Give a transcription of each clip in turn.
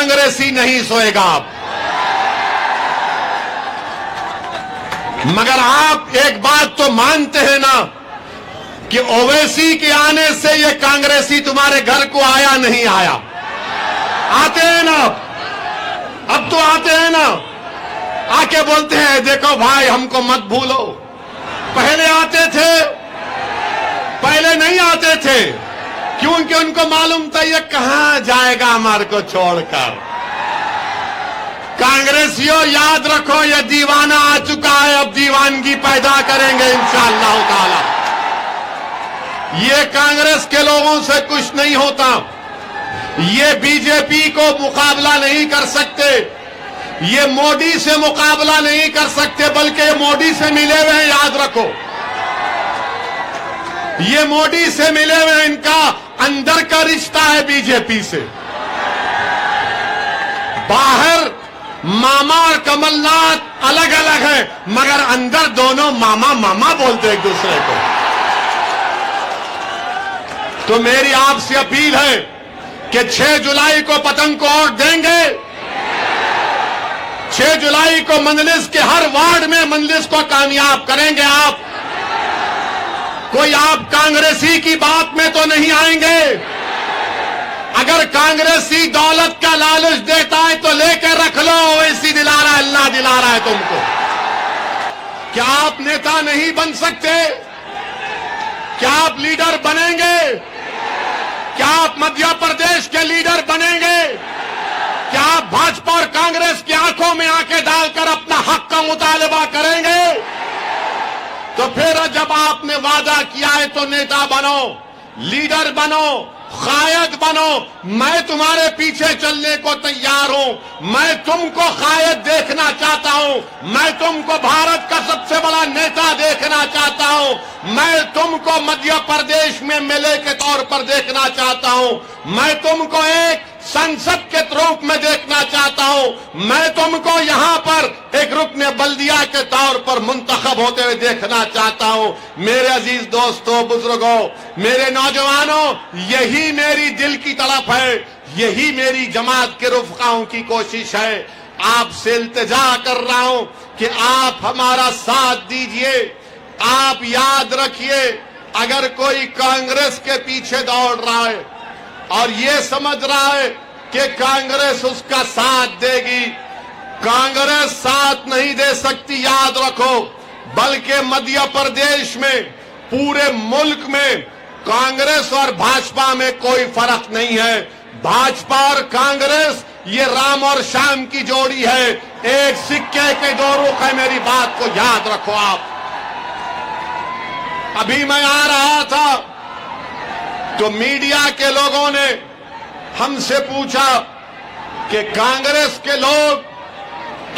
कांग्रेसी नहीं सोएगा अब। मगर आप एक बात तो मानते हैं ना कि ओवैसी के आने से ये कांग्रेसी तुम्हारे घर को आया नहीं आया? आते हैं ना, अब तो आते हैं ना, आके बोलते हैं देखो भाई हमको मत भूलो। पहले आते थे, पहले नहीं आते थे, क्योंकि उनको मालूम था ये कहां जाएगा हमारे को छोड़कर। कांग्रेसियों याद रखो, ये दीवाना आ चुका है, अब दीवानगी पैदा करेंगे इंशाअल्लाह ताला। ये कांग्रेस के लोगों से कुछ नहीं होता, ये बीजेपी को मुकाबला नहीं कर सकते, ये मोदी से मुकाबला नहीं कर सकते, बल्कि ये मोदी से मिले हुए हैं, याद रखो। ये मोदी से मिले हुए हैं, इनका अंदर का रिश्ता है बीजेपी से। बाहर मामा और कमलनाथ अलग अलग है, मगर अंदर दोनों मामा मामा बोलते एक दूसरे को। तो मेरी आपसे अपील है कि 6 जुलाई को पतंग को वोट देंगे। 6 जुलाई को मंजलिस के हर वार्ड में मंजलिस को कामयाब करेंगे आप। कोई आप कांग्रेसी की बात में तो नहीं आएंगे। अगर कांग्रेसी दौलत का लालच देता है तो लेकर रख लो, ओवैसी दिला रहा है, अल्लाह दिला रहा है तुमको। क्या आप नेता नहीं बन सकते? क्या आप लीडर बनेंगे? क्या आप मध्य प्रदेश के लीडर बनेंगे? क्या आप भाजपा और कांग्रेस की आंखों में आंखें डालकर अपना हक का मुतालबा करेंगे? तो फिर जब आपने वादा किया है तो नेता बनो, लीडर बनो, कायद बनो। मैं तुम्हारे पीछे चलने को तैयार हूं। मैं तुमको कायद देखना चाहता हूं। मैं तुमको भारत का सबसे बड़ा नेता देखना चाहता हूं। मैं तुमको मध्य प्रदेश में एमएलए के तौर पर देखना चाहता हूं। मैं तुमको एक संसद के रूप में देखना चाहता हूं। मैं तुमको यहां पर एक रुकने बल्दिया के तौर पर मुंतखब होते हुए देखना चाहता हूं। मेरे अजीज दोस्तों, बुजुर्गों, मेरे नौजवानों, यही मेरी दिल की तड़प है, यही मेरी जमात के रुफकाओं की कोशिश है। आपसे इल्तिजा कर रहा हूं कि आप हमारा साथ दीजिए। आप याद रखिए, अगर कोई कांग्रेस के पीछे दौड़ रहा है और ये समझ रहा है कि कांग्रेस उसका साथ देगी, कांग्रेस साथ नहीं दे सकती, याद रखो। बल्कि मध्य प्रदेश में, पूरे मुल्क में कांग्रेस और भाजपा में कोई फर्क नहीं है। भाजपा और कांग्रेस ये राम और श्याम की जोड़ी है, एक सिक्के के 2 रुख है। मेरी बात को याद रखो आप। अभी मैं आ रहा था तो मीडिया के लोगों ने हमसे पूछा कि कांग्रेस के लोग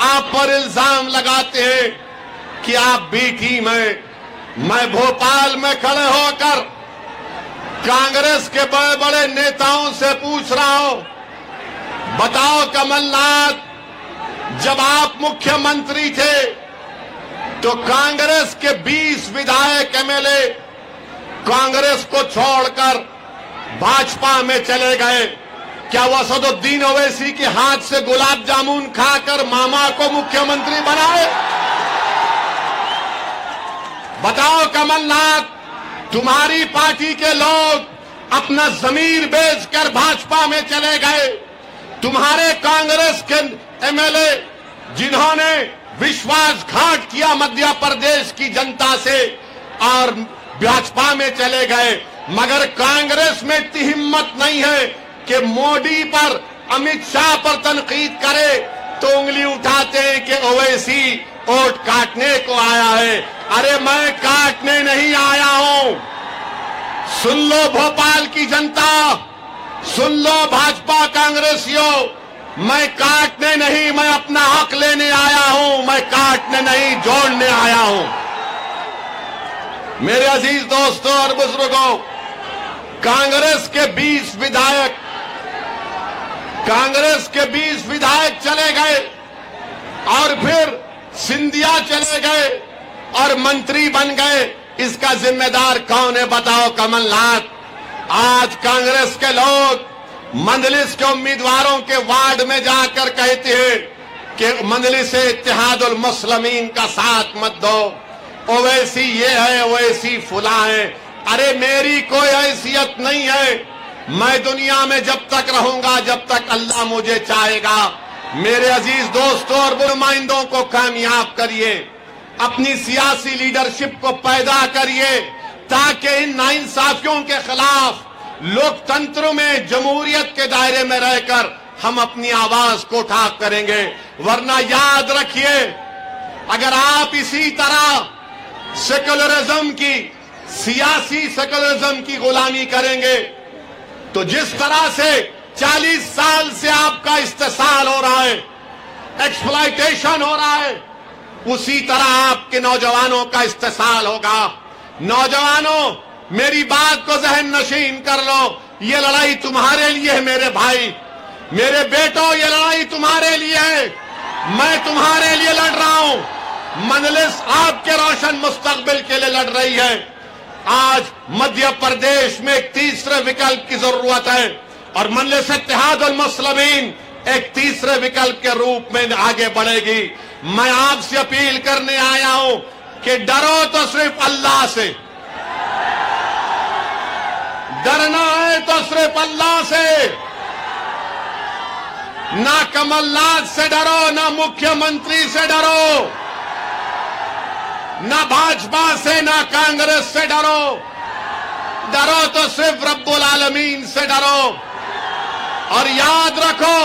आप पर इल्जाम लगाते हैं कि आप बी टीम हैं। मैं भोपाल में खड़े होकर कांग्रेस के बड़े बड़े नेताओं से पूछ रहा हूं, बताओ कमलनाथ, जब आप मुख्यमंत्री थे तो कांग्रेस के 20 विधायक एमएलए कांग्रेस को छोड़कर भाजपा में चले गए। क्या वसदुद्दीन ओवैसी के हाथ से गुलाब जामुन खाकर मामा को मुख्यमंत्री बनाए? बताओ कमलनाथ, तुम्हारी पार्टी के लोग अपना जमीर बेचकर भाजपा में चले गए। तुम्हारे कांग्रेस के एमएलए जिन्होंने विश्वासघात किया मध्य प्रदेश की जनता से और भाजपा में चले गए, मगर कांग्रेस में इतनी हिम्मत नहीं है कि मोदी पर, अमित शाह पर तनकीद करे तो उंगली उठाते हैं कि ओवैसी वोट काटने को आया है। अरे मैं काटने नहीं आया हूं। सुन लो भोपाल की जनता, सुन लो भाजपा कांग्रेसियों, मैं काटने नहीं, मैं अपना हक लेने आया हूं। मैं काटने नहीं, जोड़ने आया हूं। मेरे अजीज दोस्तों और बुजुर्गों, कांग्रेस के 20 विधायक चले गए और फिर सिंधिया चले गए और मंत्री बन गए। इसका जिम्मेदार कौन है बताओ कमलनाथ? आज कांग्रेस के लोग मंजलिस के उम्मीदवारों के वार्ड में जाकर कहते हैं कि मजलिस इत्तेहादुल मुस्लिमीन का साथ मत दो, ओवैसी ये है ओवैसी फुला है। अरे मेरी कोई हैसियत नहीं है, मैं दुनिया में जब तक रहूंगा जब तक अल्लाह मुझे चाहेगा। मेरे अजीज दोस्तों और नुमाइंदों को कामयाब करिए, अपनी सियासी लीडरशिप को पैदा करिए ताकि इन नाइंसाफियों के खिलाफ लोकतंत्र में जमहूरियत के दायरे में रहकर हम अपनी आवाज को उठा करेंगे। वरना याद रखिए, अगर आप इसी तरह सेकुलरिज्म की, सियासी सेकुलरिज्म की गुलामी करेंगे तो जिस तरह से 40 साल से आपका इस्तेसाल हो रहा है, एक्सप्लॉयटेशन हो रहा है, उसी तरह आपके नौजवानों का इस्तेसाल होगा। नौजवानों, मेरी बात को जहन नशीन कर लो, ये लड़ाई तुम्हारे लिए है मेरे भाई, मेरे बेटों, ये लड़ाई तुम्हारे लिए है, मैं तुम्हारे लिए लड़ रहा हूं। मजलिस आपके रोशन मुस्तकबिल के लिए लड़ रही है। आज मध्य प्रदेश में एक तीसरे विकल्प की जरूरत है और मजलिस इत्तेहादुल मुस्लिमीन एक तीसरे विकल्प के रूप में आगे बढ़ेगी। मैं आपसे अपील करने आया हूं कि डरो तो सिर्फ अल्लाह से, डरना है तो सिर्फ अल्लाह से। ना कमलनाथ से डरो, ना मुख्यमंत्री से डरो, ना भाजपा से, ना कांग्रेस से डरो। डरो तो सिर्फ रब्बुल आलमीन से डरो। और याद रखो,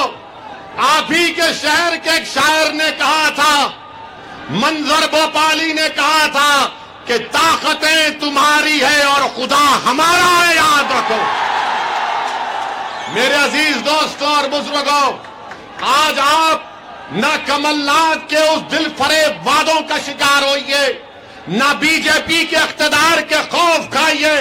आप ही के शहर के एक शायर ने कहा था, मंजर भोपाली ने कहा था कि ताकतें तुम्हारी है और खुदा हमारा है। याद रखो मेरे अजीज दोस्तों और बुजुर्गों, आज आप न कमलनाथ के उस दिल फरेब वादों का शिकार होइए, न बीजेपी के इख्तिदार के खौफ खाइए,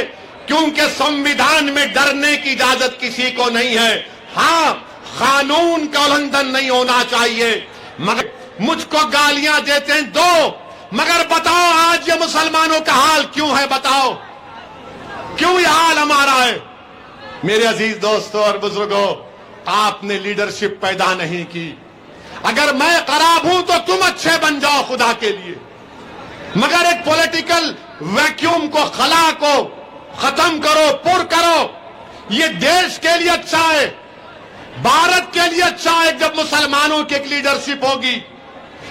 क्योंकि संविधान में डरने की इजाजत किसी को नहीं है। हाँ, कानून का उल्लंघन नहीं होना चाहिए। मगर मुझको गालियां देते हैं दो, मगर बताओ आज ये मुसलमानों का हाल क्यों है? बताओ क्यों ये हाल हमारा है? मेरे अजीज दोस्तों और बुजुर्गों, आपने लीडरशिप पैदा नहीं की। अगर मैं खराब हूं तो तुम अच्छे बन जाओ खुदा के लिए, मगर एक पॉलिटिकल वैक्यूम को, खला को खत्म करो, पुर करो। ये देश के लिए अच्छा है, भारत के लिए अच्छा है जब मुसलमानों की एक लीडरशिप होगी।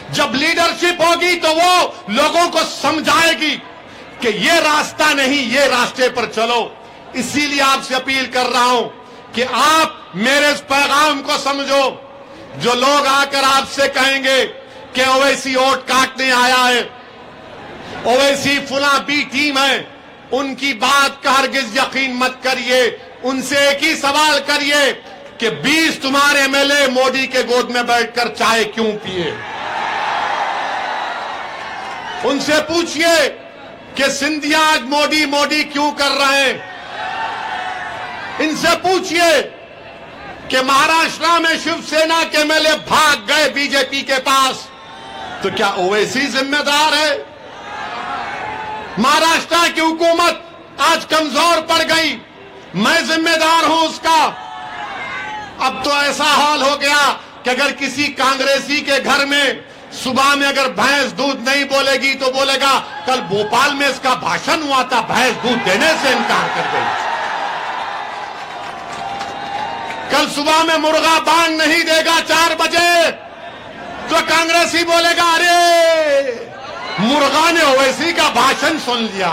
जब लीडरशिप होगी तो वो लोगों को समझाएगी कि ये रास्ता नहीं, ये रास्ते पर चलो। इसीलिए आपसे अपील कर रहा हूं कि आप मेरे इस पैगाम को समझो। जो लोग आकर आपसे कहेंगे कि ओवैसी वोट काटने आया है, ओवैसी फुला बी टीम है, उनकी बात का हरगिज यकीन मत करिए। उनसे एक ही सवाल करिए कि 20 तुम्हारे एमएलए मोदी के गोद में बैठकर चाय क्यों पिए? उनसे पूछिए कि सिंधिया आज मोदी मोदी क्यों कर रहे हैं? इनसे पूछिए कि महाराष्ट्र में शिवसेना के एमएलए भाग गए बीजेपी के पास, तो क्या ओवैसी जिम्मेदार है? महाराष्ट्र की हुकूमत आज कमजोर पड़ गई, मैं जिम्मेदार हूं उसका। अब तो ऐसा हाल हो गया कि अगर किसी कांग्रेसी के घर में सुबह में अगर भैंस दूध नहीं बोलेगी तो बोलेगा कल भोपाल में इसका भाषण हुआ था, भैंस दूध देने से इनकार कर गई। कल सुबह में मुर्गा बांग नहीं देगा 4 बजे तो कांग्रेसी बोलेगा अरे मुर्गा ने ओवैसी का भाषण सुन लिया।